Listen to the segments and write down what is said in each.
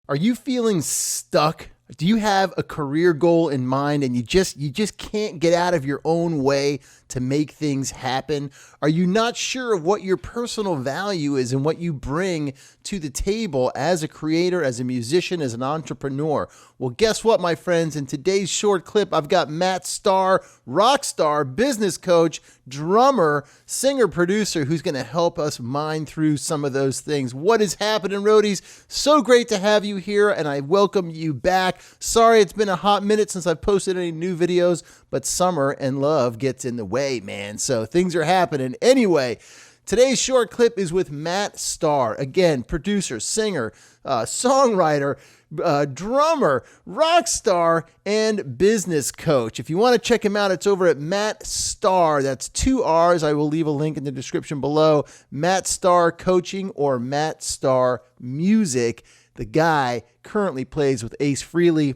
Are you feeling stuck? Do you have a career goal in mind and you just can't get out of your own way to make things happen? Are you not sure of what your personal value is and what you bring to the table as a creator, as a musician, as an entrepreneur? Well, guess what, my friends? In today's short clip, I've got Matt Starr, rock star, business coach, drummer, singer, producer, who's going to help us mine through some of those things. What is happening, Roadies? So great to have you here, and I welcome you back. Sorry it's been a hot minute since I've posted any new videos, but summer and love gets in the way, man. So things are happening. Anyway, today's short clip is with Matt Starr. Again, producer, singer, songwriter, drummer, rock star, and business coach. If you want to check him out, it's over at Matt Starr. That's 2 R's. I will leave a link in the description below. Matt Starr Coaching or Matt Starr Music. The guy currently plays with Ace Frehley.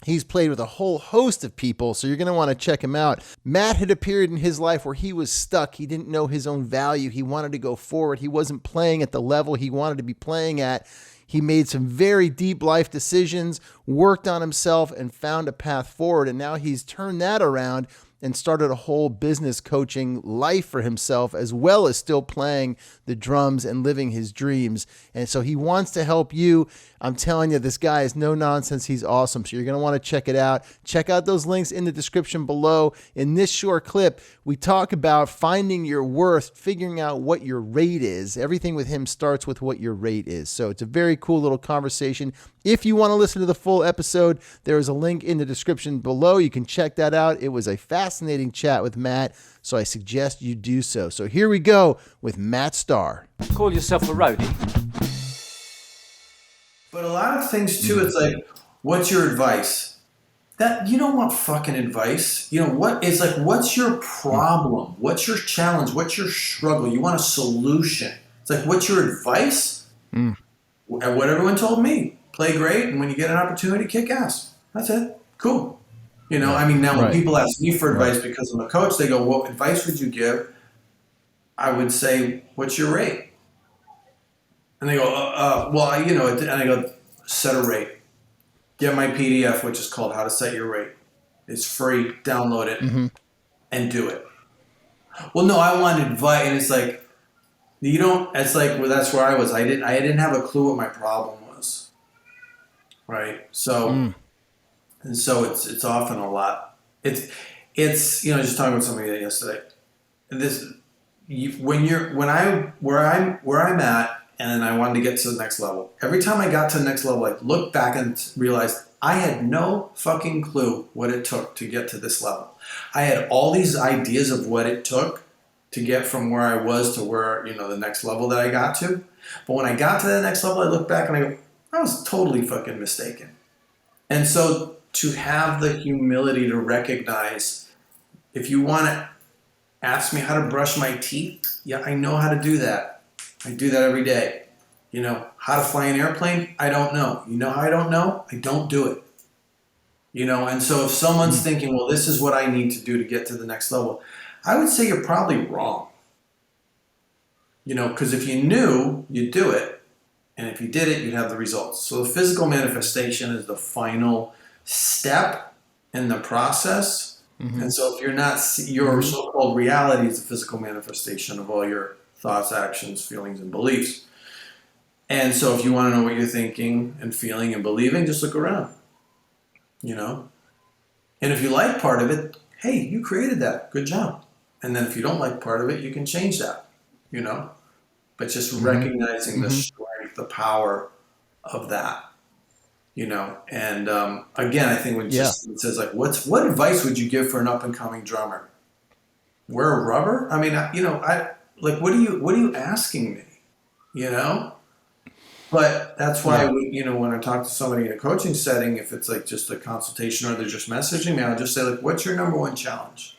He's played with a whole host of people, so you're going to want to check him out. Matt had a period in his life where he was stuck. He didn't know his own value. He wanted to go forward. He wasn't playing at the level he wanted to be playing at. He made some very deep life decisions, worked on himself, and found a path forward. And now he's turned that around and started a whole business coaching life for himself, as well as still playing the drums and living his dreams. And so he wants to help you. I'm telling you, this guy is no nonsense. He's awesome. So you're going to want to check it out. Check out those links in the description below. In this short clip, we talk about finding your worth, figuring out what your rate is. Everything with him starts with what your rate is. So it's a very cool little conversation. If you want to listen to the full episode, there is a link in the description below. You can check that out. It was a fascinating chat with Matt, so I suggest you do so. So here we go with Matt Starr. Call yourself a roadie. But a lot of things too, it's like, what's your advice? That you don't want fucking advice. You know what? It's like, what's your problem? What's your challenge? What's your struggle? You want a solution. It's like, what's your advice? And what everyone told me. Play great, and when you get an opportunity, kick ass. That's it. Cool. You know, I mean, now when people ask me for advice because I'm a coach, they go, what advice would you give? I would say, what's your rate? And they go, well, you know, and I go, set a rate. Get my PDF, which is called How to Set Your Rate. It's free. Download it and do it. Well, no, I want advice. And it's like, you don't, it's like, well, that's where I was. I didn't have a clue what my problem was. Right. So, and so it's often a lot. It's, you know, just talking with somebody yesterday, where I'm at, and I wanted to get to the next level. Every time I got to the next level, I looked back and realized I had no fucking clue what it took to get to this level. I had all these ideas of what it took to get from where I was to where, you know, the next level that I got to. But when I got to the next level, I look back and I go, I was totally fucking mistaken. And so to have the humility to recognize, if you want to ask me how to brush my teeth, yeah, I know how to do that. I do that every day. You know, how to fly an airplane, I don't know. You know how I don't know? I don't do it. You know, and so if someone's thinking, well, this is what I need to do to get to the next level, I would say you're probably wrong. You know, because if you knew, you'd do it. And if you did it, you'd have the results. So the physical manifestation is the final step in the process. And so if you're not, your so-called reality is the physical manifestation of all your thoughts, actions, feelings, and beliefs. And so if you want to know what you're thinking and feeling and believing, just look around, you know? And if you like part of it, hey, you created that. Good job. And then if you don't like part of it, you can change that, you know? But just recognizing the strength, the power of that, you know? And again, I think when Justin says, like, what advice would you give for an up-and-coming drummer? Wear a rubber? I mean, you know, what are you asking me, you know? But that's why, you know, when I talk to somebody in a coaching setting, if it's like just a consultation or they're just messaging me, I'll just say, like, what's your number one challenge?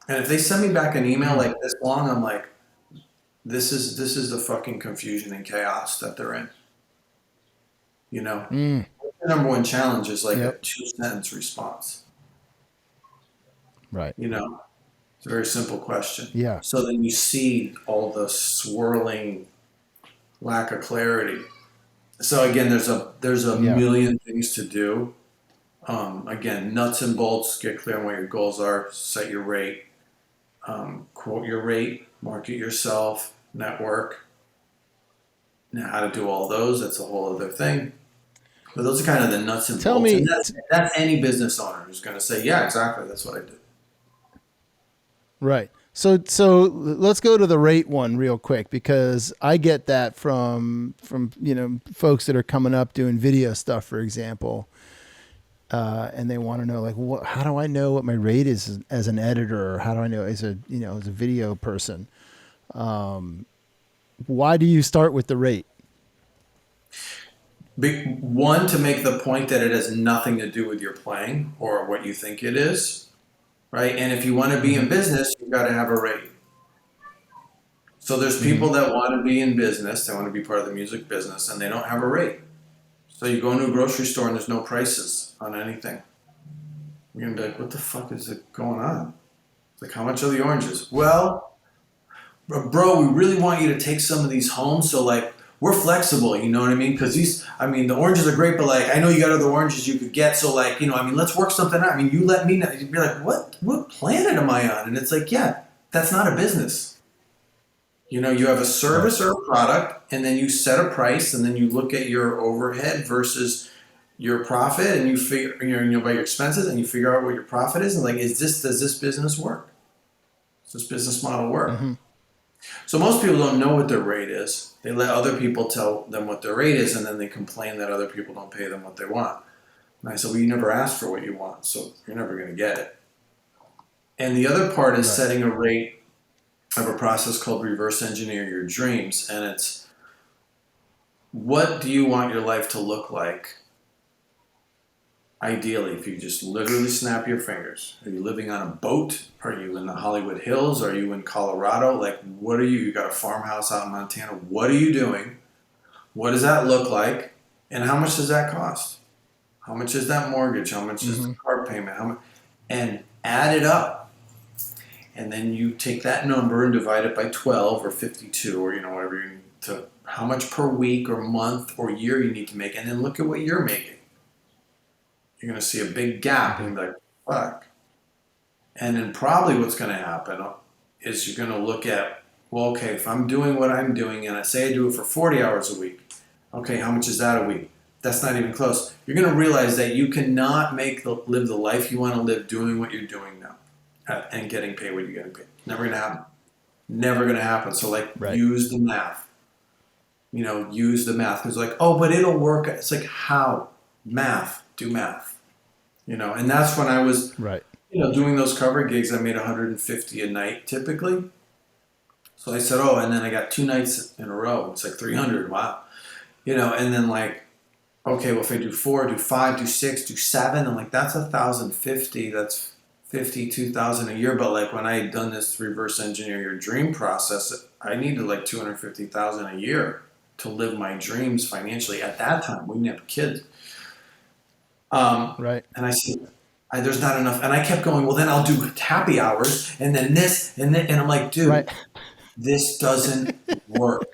And if they send me back an email like this long, I'm like, this is the fucking confusion and chaos that they're in. You know? The number one challenge is like a 2-sentence response. Right. You know? It's a very simple question. Yeah. So then you see all the swirling lack of clarity. So again, there's a million things to do. Again, nuts and bolts, get clear on what your goals are, set your rate, quote your rate, market yourself, network. Now, how to do all those, that's a whole other thing. But those are kind of the nuts and Tell bolts. And me, that's any business owner who's going to say, yeah, exactly, that's what I did. right. So let's go to the rate one real quick, because I get that from folks that are coming up doing video stuff, for example, and they want to know like, how do I know what my rate is as an editor, or how do I know as a video person? Why do you start with the rate? One, to make the point that it has nothing to do with your playing or what you think it is, right? And if you want to be in business, you've got to have a rate. So there's people that want to be in business, they want to be part of the music business, and they don't have a rate. So you go into a grocery store and there's no prices on anything. You're going to be like, what the fuck is it going on? It's like, how much are the oranges? Well, bro, we really want you to take some of these home, so like, we're flexible, you know what I mean? Because the oranges are great, but like, I know you got other oranges you could get, so like, let's work something out. I mean, you let me know. You'd be like, what planet am I on? And it's like, yeah, that's not a business. You have a service or a product, and then you set a price, and then you look at your overhead versus your profit, and you figure, by your expenses, and you figure out what your profit is, and like, does this business work? Does this business model work? Mm-hmm. So most people don't know what their rate is. They let other people tell them what their rate is, and then they complain that other people don't pay them what they want. And I said, well, you never asked for what you want, so you're never going to get it. And the other part is setting a rate. I have a process called reverse engineer your dreams, and it's, what do you want your life to look like? Ideally, if you just literally snap your fingers. Are you living on a boat? Are you in the Hollywood Hills? Are you in Colorado? Like, what are you? You got a farmhouse out in Montana. What are you doing? What does that look like? And how much does that cost? How much is that mortgage? How much is the car payment? How much? And add it up. And then you take that number and divide it by 12 or 52 or, whatever you need to, how much per week or month or year you need to make. And then look at what you're making. You're going to see a big gap and be like, fuck. And then probably what's going to happen is you're going to look at, well, okay, if I'm doing what I'm doing and I say I do it for 40 hours a week, okay, how much is that a week? That's not even close. You're going to realize that you cannot live the life you want to live doing what you're doing now and getting paid what you're getting paid. Never going to happen. Never going to happen. So use the math. Use the math. Because but it'll work. It's like, how? Math. Do math. And that's when I was doing those cover gigs. I made $150 a night typically. So I said, and then I got 2 nights in a row. It's like 300. Wow. And then okay, well, if I do 4, do 5, do 6, do 7, I'm like, that's 1,050. That's 52,000 a year. But when I had done this reverse engineer your dream process, I needed 250,000 a year to live my dreams financially. At that time, we didn't have kids. And I said, there's not enough. And I kept going, well, then I'll do happy hours and then this and then. And I'm like, dude, this doesn't work.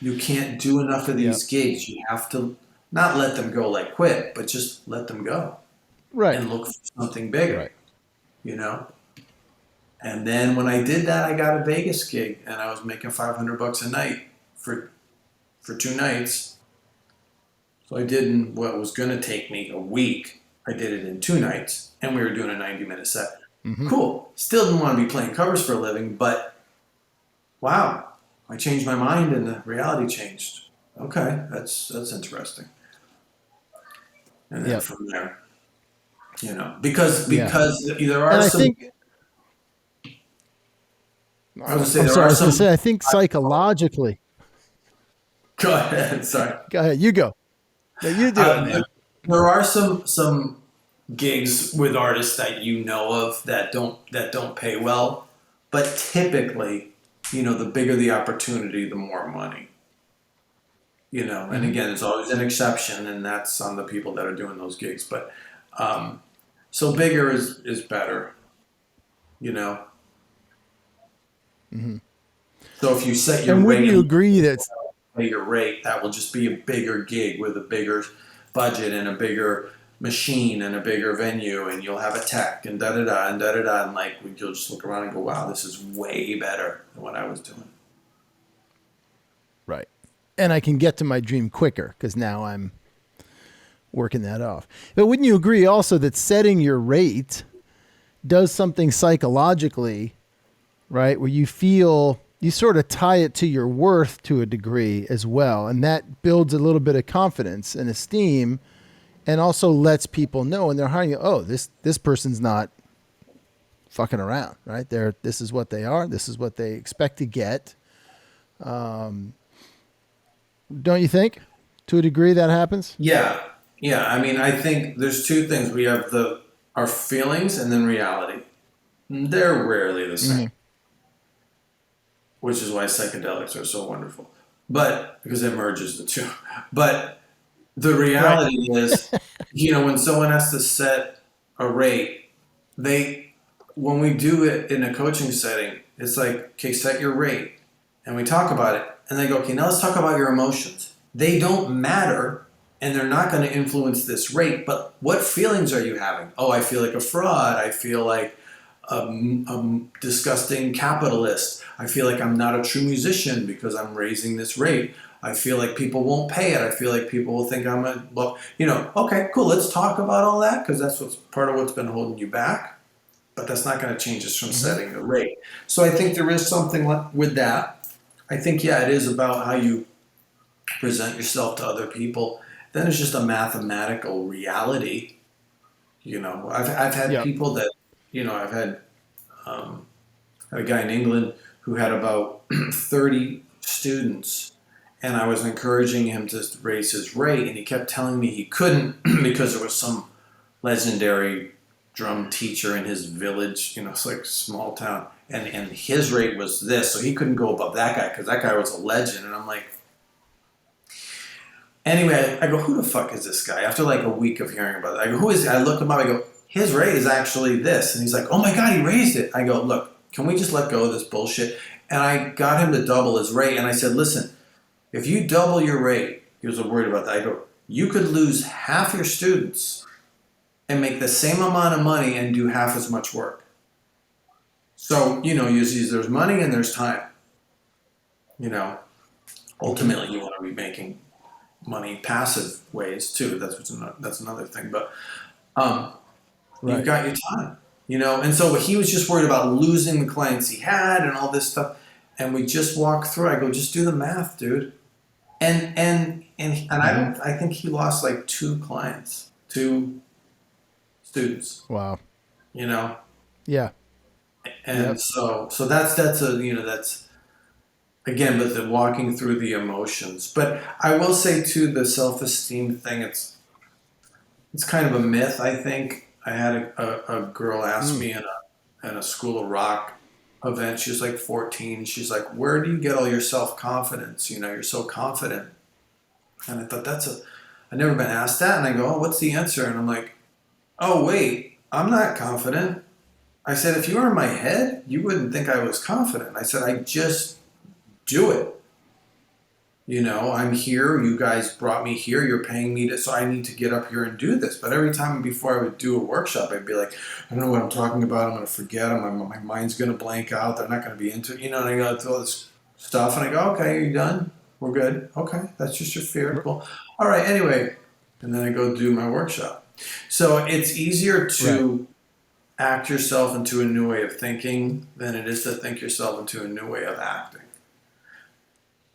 You can't do enough of these gigs. You have to not let them go quit, but just let them go. Right. And look for something bigger. Right. And then when I did that, I got a Vegas gig and I was making $500 a night for 2 nights. So I did in what was going to take me a week. I did it in 2 nights, and we were doing a 90-minute set. Mm-hmm. Cool. Still didn't want to be playing covers for a living, but wow, I changed my mind and the reality changed. Okay, that's interesting. And then from there, because there are some. I was going to say, I think psychologically. Go ahead. Sorry. Go ahead. You go. No, you do it, man. There are some gigs with artists that of that don't pay well, but typically, the bigger the opportunity, the more money. And again, it's always an exception, and that's on the people that are doing those gigs. But so bigger is better. Mm-hmm. So if you set your and wouldn't you agree that pay your rate, that will just be a bigger gig with a bigger budget and a bigger machine and a bigger venue, and you'll have a tech and da-da-da and da-da-da, and like you'll just look around and go, wow, this is way better than what I was doing. Right. And I can get to my dream quicker because now I'm working that off. But wouldn't you agree also that setting your rate does something psychologically, right? Where you feel you sort of tie it to your worth to a degree as well. And that builds a little bit of confidence and esteem, and also lets people know when they're hiring you, oh, this person's not fucking around, right? This is what they are. This is what they expect to get. Don't you think to a degree that happens? Yeah. Yeah. I mean, I think there's two things. We have our feelings and then reality. They're rarely the same, which is why psychedelics are so wonderful. But because it merges the two. But the reality is, when someone has to set a rate, when we do it in a coaching setting, it's like, okay, set your rate. And we talk about it. And they go, okay, now let's talk about your emotions. They don't matter, and they're not going to influence this rate. But what feelings are you having? Oh, I feel like a fraud. I feel like a disgusting capitalist. I feel like I'm not a true musician because I'm raising this rate. I feel like people won't pay it. I feel like people will think I'm okay, cool. Let's talk about all that because that's what's part of what's been holding you back. But that's not going to change us from setting the rate. So I think there is something with that. I think, it is about how you present yourself to other people. Then it's just a mathematical reality. I've had people that, I've had a guy in England who had about 30 students, and I was encouraging him to raise his rate, and he kept telling me he couldn't because there was some legendary drum teacher in his village, it's like a small town, and his rate was this, so he couldn't go above that guy because that guy was a legend. And I'm like, anyway, I go, who the fuck is this guy? After like a week of hearing about it, I go, who is he? I look him up, I go, his rate is actually this. And he's like, oh my God, he raised it. I go, look, can we just let go of this bullshit? And I got him to double his rate, and I said, listen, if you double your rate, he was worried about that. I go, you could lose half your students and make the same amount of money and do half as much work. So, there's money and there's time. Ultimately you want to be making money passive ways too. That's another thing. But you've got your time, And so he was just worried about losing the clients he had and all this stuff. And we just walked through. I go, just do the math, dude. And I think he lost like 2 clients, 2 students. Wow. Yeah. And so that's that's again, but the walking through the emotions. But I will say too, the self-esteem thing, it's kind of a myth. I think I had a girl ask me in a School of Rock event. She was like 14. She's like, where do you get all your self-confidence? You're so confident. And I thought I've never been asked that. And I go, oh, what's the answer? And I'm like, oh, wait, I'm not confident. I said, if you were in my head, you wouldn't think I was confident. I said, I just do it. I'm here. You guys brought me here. You're paying me so I need to get up here and do this. But every time before I would do a workshop, I'd be like, I don't know what I'm talking about. I'm going to forget. My mind's going to blank out. They're not going to be into it. And I go through all this stuff. And I go, okay, are you done? We're good. Okay, that's just your fear. Cool. All right, anyway. And then I go do my workshop. So it's easier to act yourself into a new way of thinking than it is to think yourself into a new way of acting.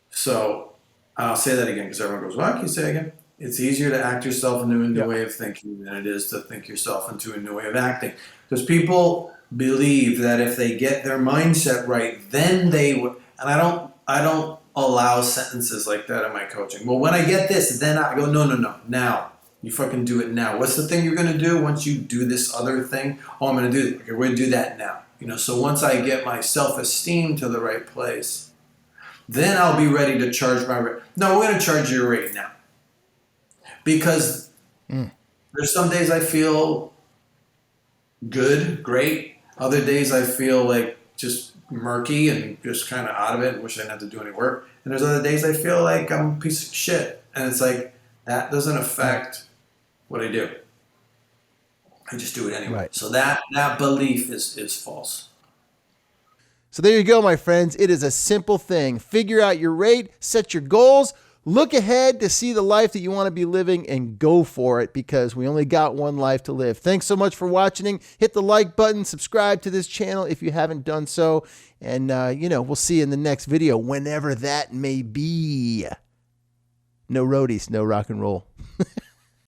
So I'll say that again because everyone goes, what? Can you say it again? It's easier to act yourself into a new way of thinking than it is to think yourself into a new way of acting. Because people believe that if they get their mindset right, then they would. And I don't allow sentences like that in my coaching. Well, when I get this, then I go, no. Now. You fucking do it now. What's the thing you're going to do once you do this other thing? Oh, I'm going to do it. Okay, we're going to do that now. So once I get my self-esteem to the right place, then I'll be ready to charge my rate. No, we're going to charge your rate now. Because there's some days I feel good, great. Other days I feel like just murky and just kind of out of it and wish I didn't have to do any work. And there's other days I feel like I'm a piece of shit. And it's like, that doesn't affect what I do. I just do it anyway. Right. So that belief is false. So there you go, my friends. It is a simple thing. Figure out your rate, set your goals, look ahead to see the life that you want to be living, and go for it, because we only got one life to live. Thanks so much for watching. Hit the like button, subscribe to this channel if you haven't done so. And, we'll see you in the next video, whenever that may be. No roadies, no rock and roll.